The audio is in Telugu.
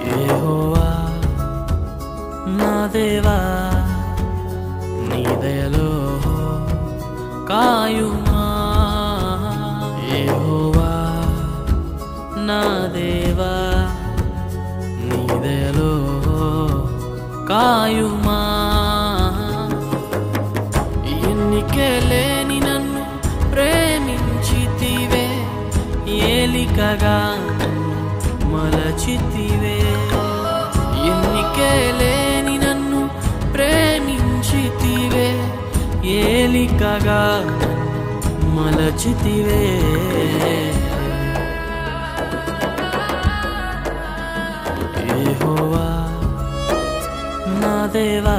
యెహోవా నా దేవా నీ దయలో కాయుమా యెహోవా నా దేవా నీ దయలో కాయుమా ఎన్నికే లేని నన్ను ప్రేమించితివే ఏలికగా మలచితివే ఎన్నికే లేని నన్ను ప్రేమించితివే ఏలికగా మలచితివే యెహోవా నా దేవా